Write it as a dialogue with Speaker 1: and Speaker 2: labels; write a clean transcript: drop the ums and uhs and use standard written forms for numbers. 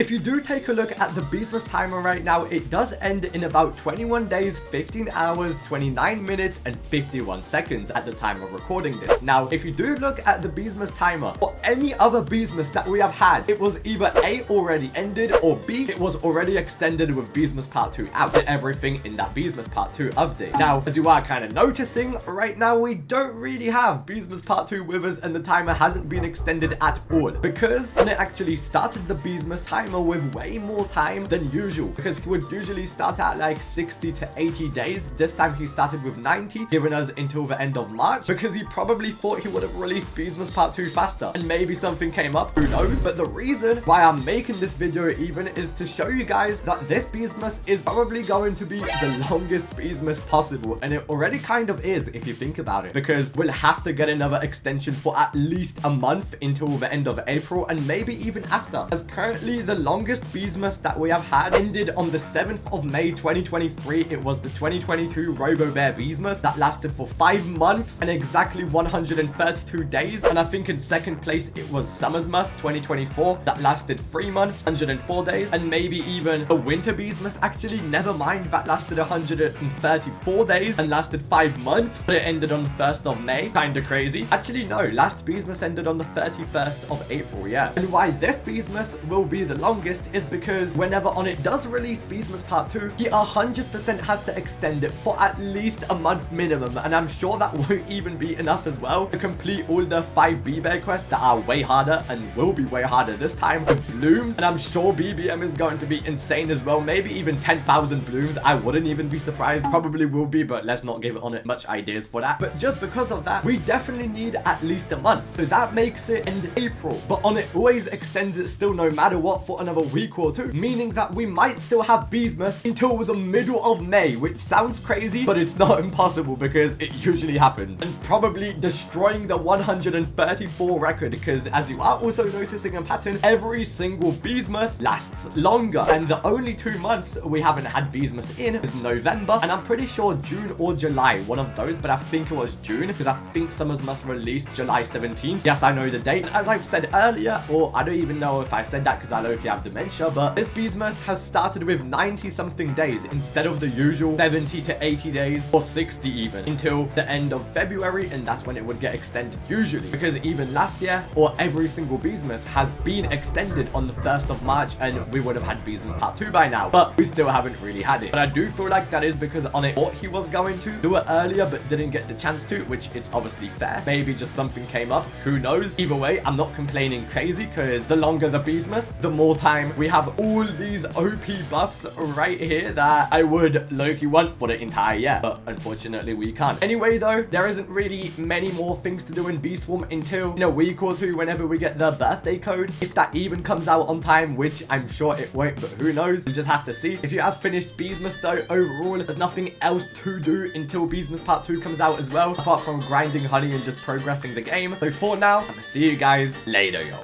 Speaker 1: If you do take a look at the Beesmas timer right now, it does end in about 21 days, 15 hours, 29 minutes, and 51 seconds at the time of recording this. Now, if you do look at the Beesmas timer, or any other Beesmas that we have had, it was either A, already ended, or B, it was already extended with Beesmas Part 2 out, and everything in that Beesmas Part 2 update. Now, as you are kind of noticing, right now we don't really have Beesmas Part 2 with us, and the timer hasn't been extended at all, because when it actually started the Beesmas timer with way more time than usual, because he would usually start at like 60 to 80 days. This time he started with 90, giving us until the end of March, because he probably thought he would have released Beesmas Part 2 faster, and maybe something came up, who knows. But the reason why I'm making this video even is to show you guys that this Beesmas is probably going to be the longest Beesmas possible, and it already kind of is if you think about it, because we'll have to get another extension for at least a month until the end of April, and maybe even after, as currently the longest Beesmas that we have had ended on the 7th of May 2023. It was the 2022 Robo Bear Beesmas that lasted for 5 months and exactly 132 days, and I think in second place it was Summersmas 2024 that lasted 3 months, 104 days, and maybe even a Winter Beesmas, actually never mind, that lasted 134 days and lasted 5 months, but it ended on the 1st of May. Kinda crazy. Actually no, last Beesmas ended on the 31st of April, yeah. And why this Beesmas will be the longest is because whenever on it does release Beesmas Part 2, he 100% has to extend it for at least a month minimum, and I'm sure that won't even be enough as well to complete all the 5 B-Bear quests that are way harder and will be way harder this time with blooms, and I'm sure BBM is going to be insane as well, maybe even 10,000 blooms. I wouldn't even be surprised. Probably will be, but let's not give on it much ideas for that. But just because of that, we definitely need at least a month, so that makes it end April, but on it always extends it still no matter what for another week or two, meaning that we might still have Beesmas until the middle of May, which sounds crazy, but it's not impossible because it usually happens, and probably destroying the 134 record, because as you are also noticing a pattern, every single Beesmas lasts longer, and the only 2 months we haven't had Beesmas in is November, and I'm pretty sure June or July, one of those, but I think it was June, because I think Summers Must release July 17th. Yes, I know the date, and as I've said earlier, or I don't even know if I said that because I know if you have dementia, but this Beesmas has started with 90 something days instead of the usual 70 to 80 days or 60 even until the end of February, and that's when it would get extended usually, because even last year or every single Beesmas has been extended on the 1st of March, and we would have had Beesmas Part 2 by now, but we still haven't really had it. But I do feel like that is because on it thought he was going to do it earlier but didn't get the chance to, which it's obviously fair. Maybe just something came up, who knows. Either way, I'm not complaining crazy, because the longer the Beesmas, the more time we have all these OP buffs right here that I would low-key want for the entire year, but unfortunately we can't. Anyway though, there isn't really many more things to do in Bee Swarm until in a week or two, whenever we get the birthday code, if that even comes out on time, which I'm sure it won't, but who knows, we'll just have to see. If you have finished Beesmas though, overall there's nothing else to do until Beesmas Part 2 comes out as well, apart from grinding honey and just progressing the game. So for now, I'm gonna see you guys later, yo.